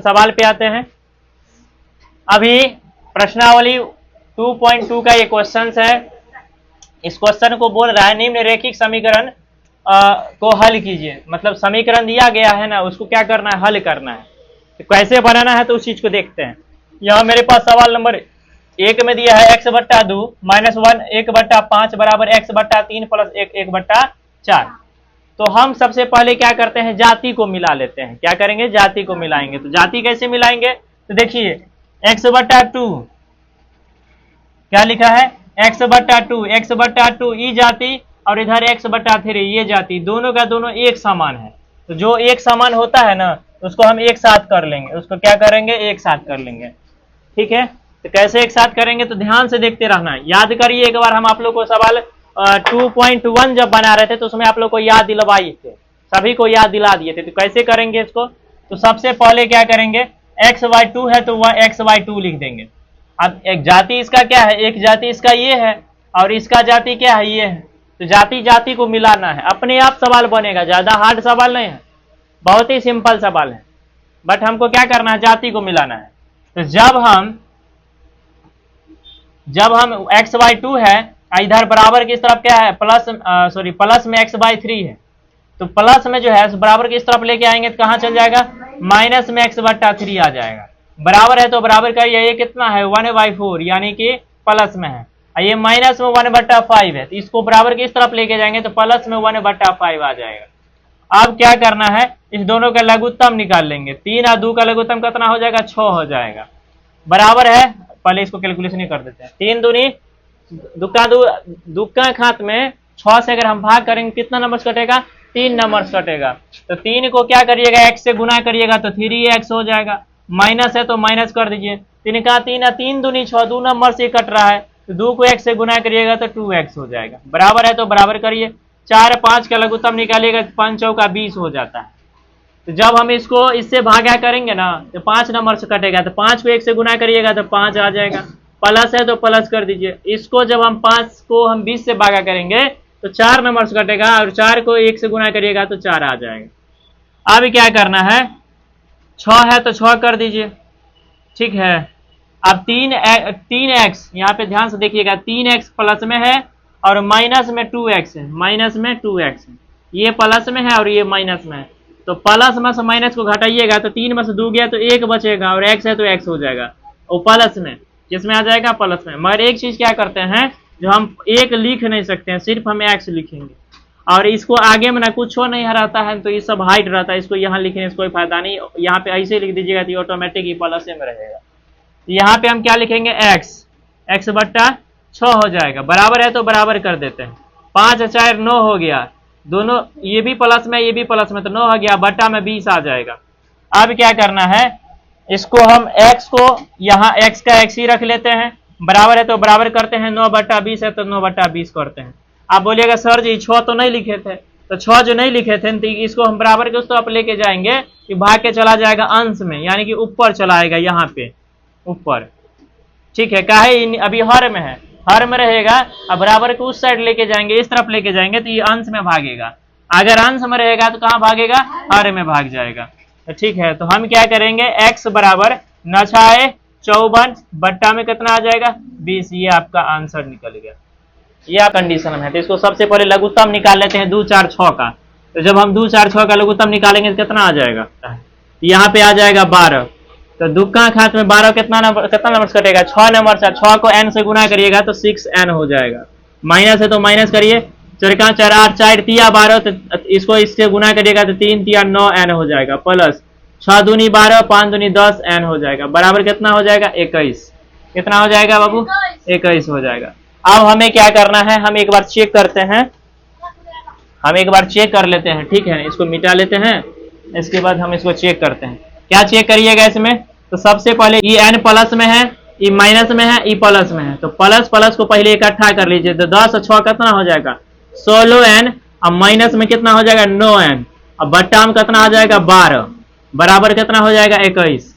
सवाल पे आते हैं। अभी प्रश्नावली 2.2 का ये क्वेश्चन है। इस क्वेश्चन को बोल रहा है निम्नरेखिक समीकरण को हल कीजिए। मतलब समीकरण दिया गया है ना, उसको क्या करना है, हल करना है। तो कैसे बनाना है तो उस चीज को देखते हैं। यहाँ मेरे पास सवाल नंबर 1 में दिया है x बट्टा 2 माइनस 1 1 बट्टा 5 बराबर x बट्टा 3 प्लस 1 1 बट्टा 4। तो हम सबसे पहले क्या करते हैं, जाति को मिला लेते हैं। क्या करेंगे, जाति को मिलाएंगे। तो जाति कैसे मिलाएंगे, तो देखिए x बट्टा 2 क्या लिखा है, x बट्टा 2 ई जाति और इधर x बट्टा 3 ये जाति, दोनों का दोनों एक समान है। तो जो एक समान होता है ना उसको हम एक साथ कर लेंगे, उसको क्या करेंगे, एक साथ कर लेंगे। ठीक है, तो कैसे एक साथ करेंगे तो ध्यान से देखते रहना। याद करिए, एक बार हम आप लोग को सवाल 2.1 जब बना रहे थे तो उसमें आप लोग को याद दिलवाई थे, सभी को याद दिला दिए थे। तो कैसे करेंगे इसको, तो सबसे पहले क्या करेंगे, x/2 है तो वह x/2 लिख देंगे। अब एक जाति इसका क्या है, एक जाति इसका ये है और इसका जाति क्या है, ये है। तो जाति जाति को मिलाना है, अपने आप सवाल बनेगा, ज्यादा हार्ड सवाल नहीं है, बहुत ही सिंपल सवाल है। बट हमको क्या करना है, जाति को मिलाना है। तो जब हम x/2 है, इधर बराबर की तरफ क्या है, प्लस में x/3 है। तो प्लस में जो है बराबर की तरफ लेके आएंगे तो कहां चल जाएगा, माइनस में x/3 आ जाएगा। बराबर है तो बराबर का ये कितना है, 1/4 यानी कि प्लस में है। ये माइनस में 1/5 है, तो इसको बराबर की तरफ लेके जाएंगे तो प्लस में 1/5 आ जाएगा। अब क्या करना है, इस दोनों का लघुत्तम निकाल लेंगे। 3 और 2 का लघुत्तम कितना हो जाएगा, 6 हो जाएगा। बराबर है, पहले इसको कैलकुलेशन ही कर देते हैं। 3 दूनी दुक्का खात में 6 से अगर हम भाग करेंगे कितना नंबर कटेगा, 3 नंबर कटेगा। तो 3 को क्या करिएगा, x से गुना करिएगा तो 3x हो जाएगा। माइनस है तो माइनस कर दीजिए, 3 का 3 3 दूनी 6, 2 नंबर से कट रहा है। तो 2 को x से गुना करिएगा तो 2x हो जाएगा। बराबर है तो बराबर करिए, 4 5 का लघुत्तम निकालिएगा, 5 चौका 20 हो जाता है। तो जब हम इसको इससे भागा करेंगे ना तो 5 नंबर से कटेगा। तो 5 को 1 से गुना करिएगा तो 5 आ जाएगा। प्लस है तो प्लस कर दीजिए। इसको जब हम 5 को हम 20 से भागा करेंगे तो 4 नंबर से कटेगा और 4 को 1 से गुना करिएगा तो 4 आ जाएगा। अब क्या करना है, 6 है तो 6 कर दीजिए। ठीक है, अब 3x यहाँ पे ध्यान से देखिएगा, 3x प्लस में है और माइनस में 2x है, माइनस में 2x है। ये प्लस में है और ये माइनस में है। तो प्लस में से माइनस को घटाइएगा तो 3 में से 2 गया तो 1 बचेगा और x है तो x हो जाएगा। और प्लस में किसमें आ जाएगा, प्लस में। मगर एक चीज क्या करते हैं, जो हम 1 लिख नहीं सकते हैं, सिर्फ हम x लिखेंगे। और इसको आगे में ना कुछ हो नहीं हराता है तो ये सब हाइट रहता है, इसको यहाँ लिखने से कोई फायदा नहीं। यहाँ पे ऐसे लिख दीजिएगा तो ऑटोमेटिक ही प्लस में रहेगा। यहाँ पे हम क्या लिखेंगे, x बट्टा 6 हो जाएगा। बराबर है तो बराबर कर देते हैं, 5 और 4 9 हो गया। दोनों ये भी प्लस में ये भी प्लस में, तो 9 हो गया, बट्टा में 20 आ जाएगा। अब क्या करना है, इसको हम x को यहाँ x का x ही रख लेते हैं। बराबर है तो बराबर करते हैं, 9/20 है तो 9/20 करते हैं। आप बोलिएगा सर जी 6 तो नहीं लिखे थे, तो 6 जो नहीं लिखे थे तो इसको हम बराबर के उस तरफ लेके जाएंगे कि भाग के चला जाएगा अंश में, यानी कि ऊपर चला आएगा, यहाँ पे ऊपर। ठीक है, काहे अभी हर में है, हर में रहेगा। अब बराबर को उस साइड लेके जाएंगे, इस तरफ लेके जाएंगे तो ये अंश में भागेगा। अगर अंश में रहेगा तो कहाँ भागेगा, हर में भाग जाएगा। तो ठीक है, तो हम क्या करेंगे, x बराबर 9×54 बट्टा में कितना आ जाएगा, 20। ये आपका आंसर निकल गया। यह कंडीशन है। तो इसको सबसे पहले लघुत्तम निकाल लेते हैं 2 4 6 का। तो जब हम 2 4 6 का लघुत्तम निकालेंगे तो कितना आ जाएगा, यहाँ पे आ जाएगा 12। तो दुक्का खात में 12 कितना नंबर कटेगा, 6 नंबर से। 6 को n से गुना करिएगा तो 6n हो जाएगा। माइनस है तो माइनस करिए, 4 का 4 8 4 3 12, तो इसको इससे गुना करिएगा तो 3 3 9n हो जाएगा। प्लस 6 दूनी 12 5 दूनी 10n हो जाएगा। बराबर कितना हो जाएगा, 21। कितना हो जाएगा बाबू, 21 हो जाएगा। अब हमें क्या करना है, हम एक बार चेक करते हैं, हम एक बार चेक कर लेते हैं। ठीक है, इसको मिटा लेते हैं, इसके बाद हम इसको चेक करते हैं। क्या चेक करिएगा इसमें, तो सबसे पहले ये n प्लस में है, ये माइनस में है, ये प्लस में है। तो प्लस प्लस को पहले इकट्ठा कर लीजिए। तो 10 और 6 कितना हो जाएगा, 16n। अब माइनस में कितना हो जाएगा, 9n। अब बट्टा में कितना आ जाएगा, 12। बराबर कितना हो जाएगा, 21।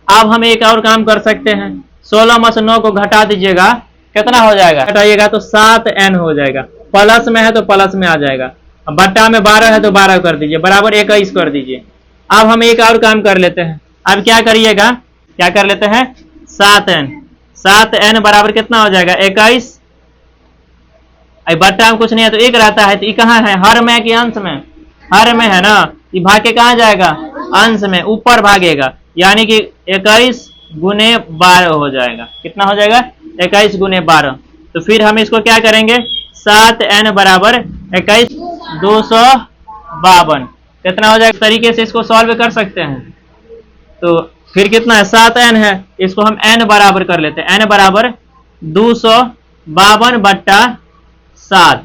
अब हम एक और काम कर सकते हैं, 16 में से 9 को घटा दीजिएगा, कितना हो जाएगा, घटाइएगा तो 7n हो जाएगा। प्लस में है तो प्लस में आ जाएगा। बट्टा में 12 है तो 12 कर दीजिए, बराबर 21 कर दीजिए। अब हम एक और काम कर लेते हैं, अब क्या करिएगा, क्या कर लेते हैं, 7n। 7n बराबर कितना हो जाएगा, 21। अब बट्टा में कुछ नहीं है तो 1 रहता है, तो ये कहाँ है, हर में कि अंश में, हर में है ना, ये भाग के कहाँ जाएगा, अंश में, ऊपर भागेगा, यानी कि 21 गुने 12 हो जाएगा। कितना हो जाएगा, 21 गुने 12। तो फिर हम इसको क्या करेंगे, 7n बराबर 21 252 कितना हो जाएगा, तरीके से इसको सॉल्व कर सकते हैं। तो फिर कितना है, 7n है, इसको हम n बराबर कर लेते हैं, n बराबर 252 बट्टा 7,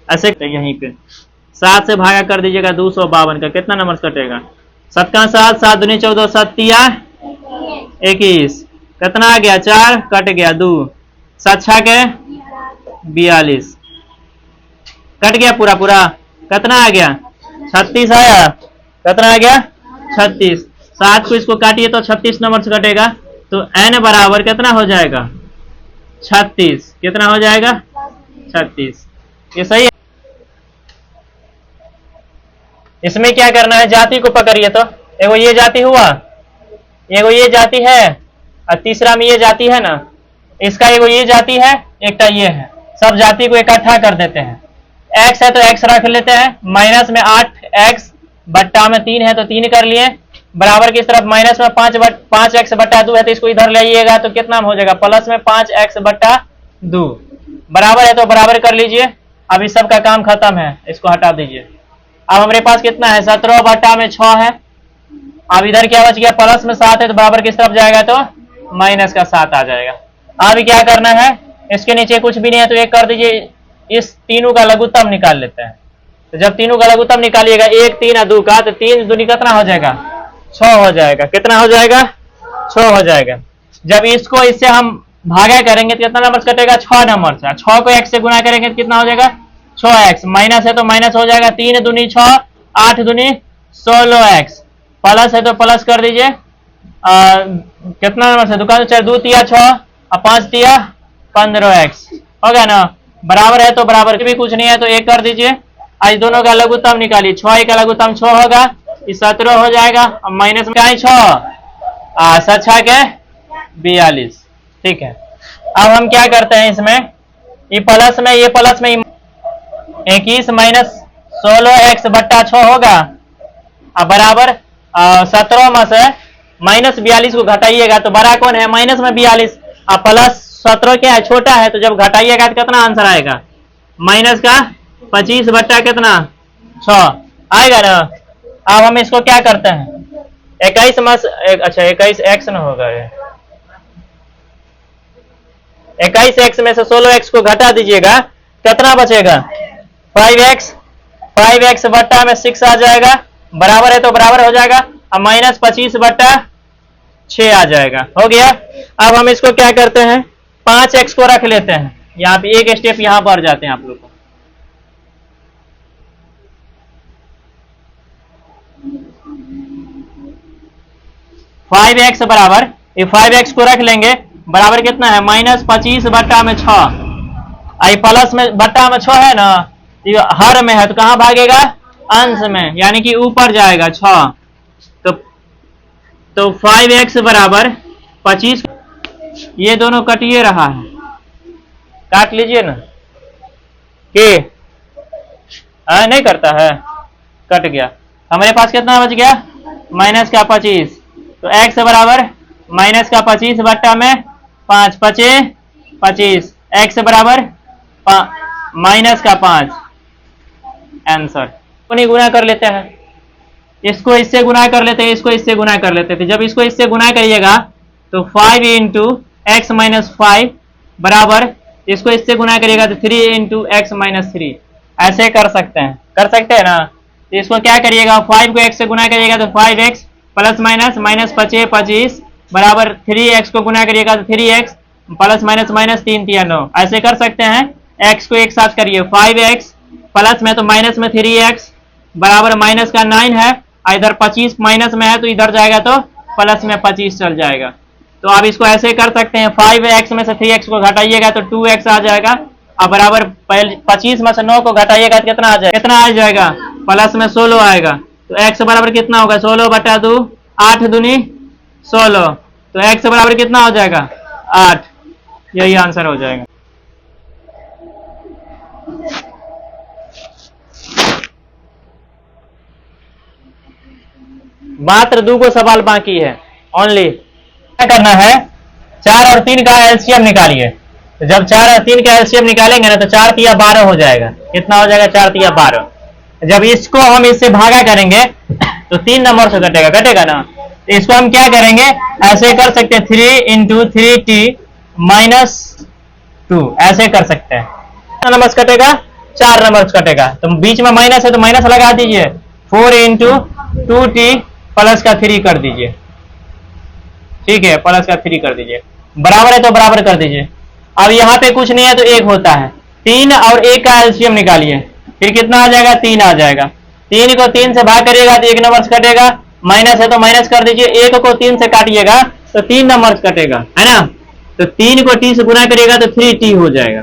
ऐसे यहीं पे 7 से भागा कर दीजिएगा 252 का, कितना नंबर कटेगा, 7 का 7, 7 दूनी 14, 7 तिया 21, कितना आ गया, 4 कट गया 2, 7 6 के 42 कट गया पूरा पूरा, कितना आ गया, 36 आया, कितना आ गया 36। 7 को इसको काटिए तो 36 नंबर से कटेगा, तो n बराबर कितना हो जाएगा, 36। कितना हो जाएगा, 36। ये सही है। इसमें क्या करना है, जाति को पकड़िए, तो एगो ये जाति हुआ, एगो ये जाति है, और तीसरा में ये जाति है ना, इसका एगो ये जाति है, एक ये है, सब जाति को इकट्ठा कर देते हैं। x है तो x रख लेते हैं, माइनस में 8x बट्टा में 3 है तो 3 कर लिए, बराबर की तरफ माइनस में 5x बट्टा 2 है तो इसको इधर ले आइएगा तो कितना हो जाएगा, प्लस में 5x बट्टा 2 बराबर है तो बराबर कर लीजिए। अब इस सब का काम खत्म है, इसको हटा दीजिए। अब हमारे पास कितना है, 17 बट्टा में 6 है। अब इधर क्या बच गया, प्लस में 7 है तो बराबर किस तरफ जाएगा, तो माइनस का 7 आ जाएगा। अब क्या करना है, इसके नीचे कुछ भी नहीं है तो एक कर दीजिए, इस तीनों का लघुत्तम निकाल लेते हैं। तो जब तीनों का लघुत्तम निकालिएगा, 1 3 और 2 का, तो 3 दूनी कितना हो जाएगा, 6 हो जाएगा। कितना हो जाएगा, 6 हो जाएगा। जब इसको इससे हम भागा करेंगे तो कितना नंबर कटेगा, 6 नंबर से। 6 को x से गुना करेंगे तो कितना हो जाएगा, 6x। माइनस है तो माइनस हो जाएगा, 3 दूनी 6, 8 दूनी 16x, प्लस है तो प्लस कर दीजिए। कितना नंबर से, दुकान 4 2 तिया 6 और 5 तिया 15x हो गया ना। बराबर है तो बराबर भी कुछ नहीं है तो 1 कर दीजिए। आज दोनों का लघुत्तम निकालिए, 6 का लघुत्तम 6 होगा, 17 हो जाएगा, और माइनस में 6 7 6 के 42। ठीक है। अब हम क्या करते हैं, इसमें ये प्लस में 21 माइनस 16x बट्टा 6 होगा, अब बराबर 17 में से माइनस 42 को घटाइएगा तो बड़ा कौन है, माइनस में 42, अब प्लस 17 क्या है, छोटा है, तो जब घटाइएगा तो कितना आंसर आएगा, माइनस का 25 बट्टा कितना 6 आएगा ना। अब हम इसको क्या करते हैं, 21 में अच्छा 21x न होगा, 21x में से 16x को घटा दीजिएगा, कितना बचेगा 5x बट्टा में 6 आ जाएगा, बराबर है तो बराबर हो जाएगा, अब माइनस 25 बट्टा 6 आ जाएगा, हो गया। अब हम इसको क्या करते हैं, 5x को रख लेते हैं, यहाँ पे एक स्टेप यहाँ पर जाते हैं आप लोग को। फाइव एक्स बराबर, ये 5x को रख लेंगे, बराबर कितना है, माइनस 25 बट्टा में 6, आई प्लस में बट्टा में 6 है ना, ये हर में है तो कहां भागेगा, अंश में, यानी कि ऊपर जाएगा 6। तो 5x बराबर 25, ये दोनों कटिए रहा है, काट लीजिए ना, के नहीं करता है, कट गया। हमारे पास कितना बच गया, माइनस का 25, तो x बराबर माइनस का 25 बट्टा में 5, 25 25, x बराबर माइनस का 5, आंसर। नहीं गुना कर लेते हैं, इसको इससे गुना कर लेते हैं, इसको इससे गुना कर लेते थे। जब इसको इससे गुना करिएगा तो 5 इंटू एक्स माइनस 5 बराबर, इसको इससे गुना करिएगा तो 3 इंटू एक्स माइनस 3, ऐसे कर सकते हैं ना। तो इसको क्या करिएगा, 5 को x से गुना करिएगा तो 5x प्लस माइनस माइनस 25 बराबर 3x को गुना करिएगा तो 3x प्लस माइनस माइनस 3 3 9, ऐसे कर सकते हैं। x को एक साथ करिए, 5x प्लस में तो माइनस में 3x बराबर माइनस का 9 है, इधर 25 माइनस में है तो इधर जाएगा तो प्लस में 25 चल जाएगा। तो आप इसको ऐसे कर सकते हैं, 5x में से 3x को घटाइएगा तो 2x आ जाएगा, अब बराबर 25 में से 9 को घटाइएगा तो कितना आ जाएगा, प्लस में 16 आएगा। तो x बराबर कितना होगा, 16 बटा 2, 8 दूनी 16, तो x बराबर कितना हो जाएगा 8, यही आंसर हो जाएगा। मात्र 2 को सवाल बाकी है ओनली। क्या करना है, 4 और 3 का एलसीएम निकालिए। तो जब 4 और 3 का एलसीएम निकालेंगे ना तो 4 तिया 12 हो जाएगा। कितना हो जाएगा 4 तिया 12। जब इसको हम इससे भागा करेंगे तो 3 नंबर से कटेगा, कटेगा ना। तो इसको हम क्या करेंगे, ऐसे कर सकते हैं 3 इंटू 3t माइनस 2, ऐसे कर सकते हैं। कितना नंबर से कटेगा 4 नंबर से कटेगा। तो बीच में माइनस है तो माइनस लगा दीजिए, 4 इंटू 2t प्लस का 3 कर दीजिए। ठीक है, प्लस का 3 कर दीजिए। बराबर है तो बराबर कर दीजिए। अब यहाँ पे कुछ नहीं है तो 1 होता है। 3 और 1 का एलसीएम निकालिए, फिर कितना आ जाएगा 3 आ जाएगा। 3 को 3 से भाग करिएगा तो 1 नंबर से कटेगा। माइनस है तो माइनस कर दीजिए, 1 को 3 से काटिएगा तो 3 नंबर से कटेगा, है ना। तो 3 को t से गुना करिएगा तो 3t हो जाएगा।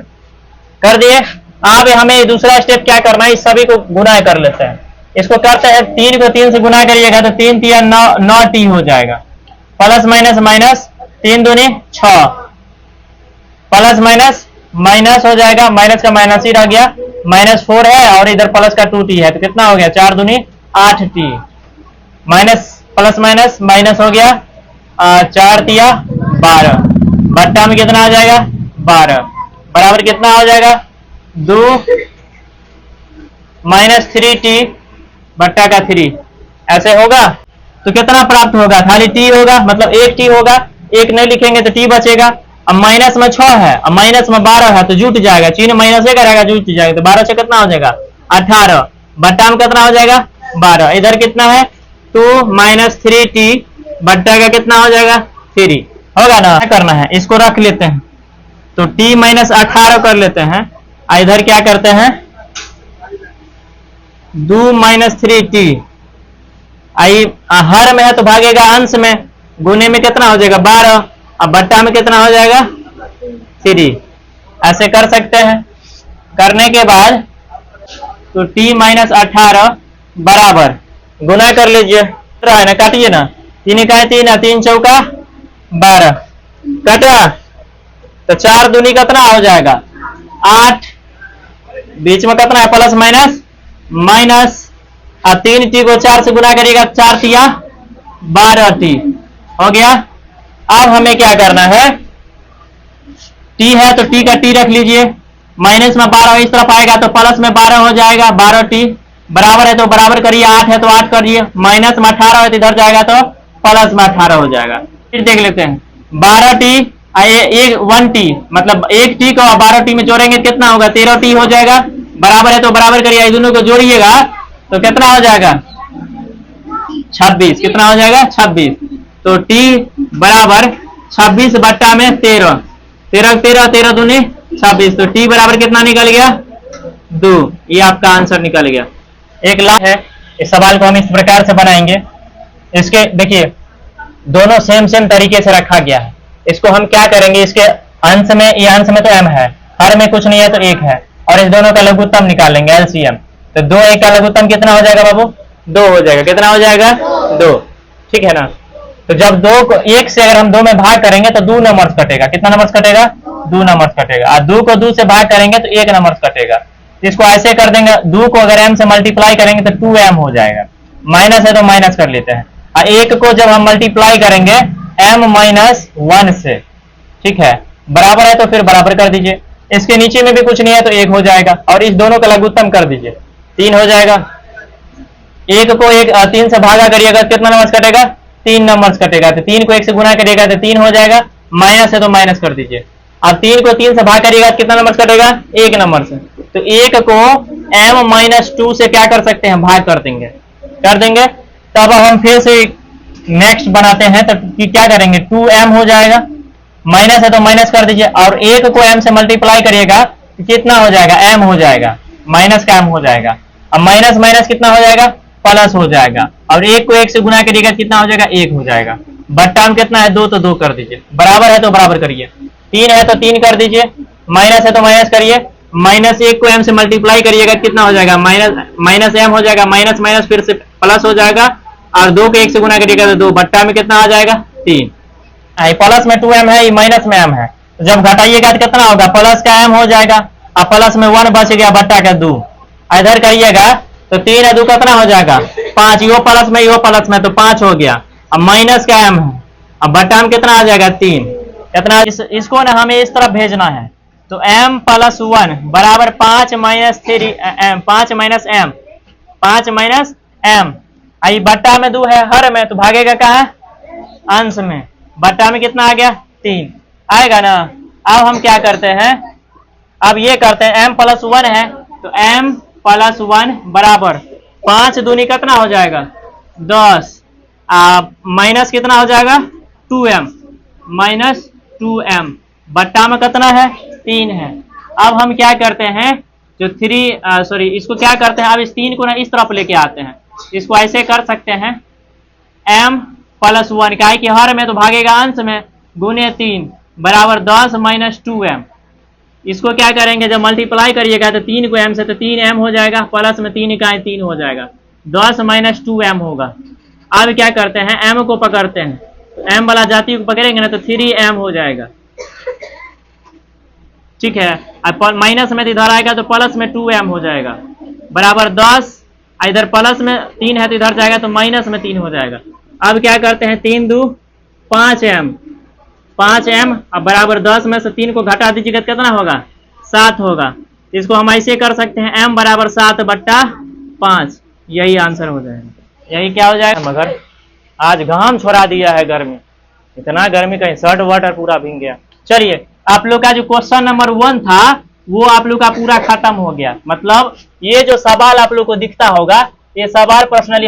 कर दिए। अब हमें दूसरा स्टेप क्या करना है, इस सभी को गुना कर लेते हैं। इसको करते हैं, 3 को 3 से गुना करिएगा तो 3 तिया 9t हो जाएगा। प्लस माइनस माइनस, 3 दूनी 6, प्लस माइनस माइनस हो जाएगा, माइनस का माइनस ही रह गया, -4 है और इधर प्लस का 2t है तो कितना हो गया 4 दूनी 8t, minus plus minus minus हो गया 4 तिया 12, बट्टा में कितना आ जाएगा 12, बराबर कितना हो जाएगा 2 माइनस 3t बट्टा का 3, ऐसे होगा। तो कितना प्राप्त होगा, खाली t होगा, मतलब 1t होगा, 1 नहीं लिखेंगे तो t बचेगा। अब माइनस में 6 है, अब माइनस में 12 है तो जुट जाएगा, चिन्ह माइनस से करेगा जुट जाएगा, तो 12 से कितना हो जाएगा 18, बट्टा में कितना हो जाएगा 12, इधर कितना है 2 माइनस 3t बट्टा का कितना हो जाएगा 3, होगा ना। क्या करना है, इसको रख लेते हैं तो t माइनस 18 कर लेते हैं, इधर क्या करते हैं 2 माइनस 3t, आई हर में है तो भागेगा अंश में, गुने में कितना हो जाएगा 12, अब बट्टा में कितना हो जाएगा 3, ऐसे कर सकते हैं। करने के बाद तो t माइनस 18 बराबर गुना कर लीजिए, है ना, काटिए ना, 3 का 3 है, 3 चौका 12, कटा तो 4 दूनी कितना हो जाएगा 8, बीच में कितना है प्लस माइनस माइनस, और 3t को 4 से गुना करिएगा 4 तिया 12t हो गया। अब हमें क्या करना है, t है तो t का t रख लीजिए, माइनस में 12 इस तरफ आएगा तो प्लस में 12 हो जाएगा 12t, बराबर है तो बराबर करिए, 8 है तो 8 करिए, माइनस में 18 है तो इधर जाएगा तो प्लस में 18 हो जाएगा। फिर देख लेते हैं 12t 1t, मतलब 1t को 12t में जोड़ेंगे कितना होगा 13t हो जाएगा, बराबर है तो बराबर करिए, दोनों को जोड़िएगा तो कितना हो जाएगा 26, कितना हो जाएगा 26, तो t बराबर 26 बट्टा में 13, 13 दूनी 26, तो t बराबर कितना निकल गया 2, ये आपका आंसर निकल गया। एक लाख है, इस सवाल को हम इस प्रकार से बनाएंगे। इसके देखिए दोनों सेम तरीके से रखा गया है, इसको हम क्या करेंगे, इसके अंश में, ये अंश में तो m है, हर में कुछ नहीं है तो 1 है, और इस दोनों का लघुत्तम निकालेंगे एलसीएम, तो 2 1 का लघुत्तम कितना हो जाएगा बाबू 2 हो जाएगा, कितना हो जाएगा 2, ठीक है ना। तो जब 2 को 1 से अगर हम 2 में भाग करेंगे तो 2 नंबर्स कटेगा, कितना नंबर्स कटेगा 2 नंबर्स कटेगा, और 2 को 2 से भाग करेंगे तो 1 नंबर्स कटेगा। इसको ऐसे कर देंगे, 2 को अगर m से मल्टीप्लाई करेंगे तो 2m हो जाएगा, माइनस है तो माइनस कर लेते हैं, और 1 को जब हम मल्टीप्लाई करेंगे m माइनस 1 से, ठीक है, बराबर है तो फिर बराबर कर दीजिए, इसके नीचे में भी कुछ नहीं है तो 1 हो जाएगा, और इस दोनों का लघुत्तम कर दीजिए 3 हो जाएगा। 1 को 3 से भागा करिएगा कितना नंबर्स कटेगा 3 नंबर्स कटेगा, तो 3 को 1 से गुना करिएगा तो 3 हो जाएगा, माइनस है तो माइनस कर दीजिए, अब 3 को 3 से भाग करिएगा कितना नंबर कटेगा 1 नंबर से, तो 1 को m माइनस 2 से क्या कर सकते हैं भाग कर देंगे। तब हम फिर से नेक्स्ट बनाते हैं, तो क्या करेंगे 2m हो जाएगा, माइनस है तो माइनस कर दीजिए, और 1 को m से मल्टीप्लाई करिएगा तो कितना हो जाएगा m हो जाएगा, माइनस का m हो जाएगा, अब माइनस माइनस कितना हो जाएगा प्लस हो जाएगा, और 1 को 1 से गुना करिएगा कितना हो जाएगा 1 हो जाएगा, बट्टा में कितना है 2 तो 2 कर दीजिए, बराबर है तो बराबर करिए, 3 है तो 3 कर दीजिए, माइनस है तो माइनस करिए, माइनस 1 को m से मल्टीप्लाई करिएगा कितना हो जाएगा माइनस m हो जाएगा, माइनस माइनस फिर से प्लस हो जाएगा, और 2 को 1 से गुना करिएगा तो 2, बट्टा में कितना आ जाएगा 3। प्लस में 2m है, ये माइनस में m है, तो जब घटाइएगा तो कितना होगा, प्लस का m हो जाएगा, अब प्लस में 1 बच गया बट्टा का 2, इधर करिएगा तो 3 और 2 कितना हो जाएगा 5, यो प्लस में तो 5 हो गया, अब माइनस का m है, अब बट्टा में कितना आ जाएगा 3, कितना इसको ना हमें इस तरफ भेजना है, तो m प्लस 1 बराबर 5 minus 3m, 5 minus m, 5 minus m, आई बट्टा में 2 है, हर में तो भागेगा कहाँ, अंश में, बट्टा में कितना आ गया 3 आएगा ना। अब हम क्या करते हैं, अब ये करते हैं m प्लस 1 है, तो m प्लस 1 बराबर 5 दूनी कितना हो जाएगा 10, माइनस कितना हो जाएगा 2m, माइनस 2m, बट्टा में कितना है 3 है। अब हम क्या करते हैं, जो 3 इसको क्या करते हैं, अब इस 3 को ना इस तरफ लेके आते हैं, इसको ऐसे कर सकते हैं m प्लस 1 का है कि हर में तो भागेगा अंश में, गुने 3 बराबर 10 माइनस 2m, इसको क्या करेंगे जब मल्टीप्लाई करिएगा तो 3 को m से तो 3m हो जाएगा, प्लस में 3 इकाई 3 हो जाएगा, 10 माइनस 2m होगा। अब क्या करते हैं m को पकड़ते हैं, तो m वाला जाति को पकड़ेंगे ना तो 3m हो जाएगा, ठीक है। अब माइनस में इधर आएगा तो प्लस में 2m हो जाएगा, बराबर 10, इधर प्लस में 3 है तो इधर जाएगा तो माइनस में 3 हो जाएगा। अब क्या करते हैं 3 2 5m, 5m, अब बराबर 10 में से 3 को घटा दीजिएगा तो कितना होगा 7 होगा, इसको हम ऐसे कर सकते हैं m बराबर 7 बट्टा 5, यही आंसर हो जाएगा, यही क्या हो जाएगा। मगर आज घाम छोड़ा दिया है गर्मी, इतना गर्मी कहीं शर्ट वर्ट और पूरा भीग गया। चलिए आप लोग का जो क्वेश्चन नंबर 1 था वो आप लोग का पूरा खत्म हो गया, मतलब ये जो सवाल आप लोग को दिखता होगा ये सवाल पर्सनली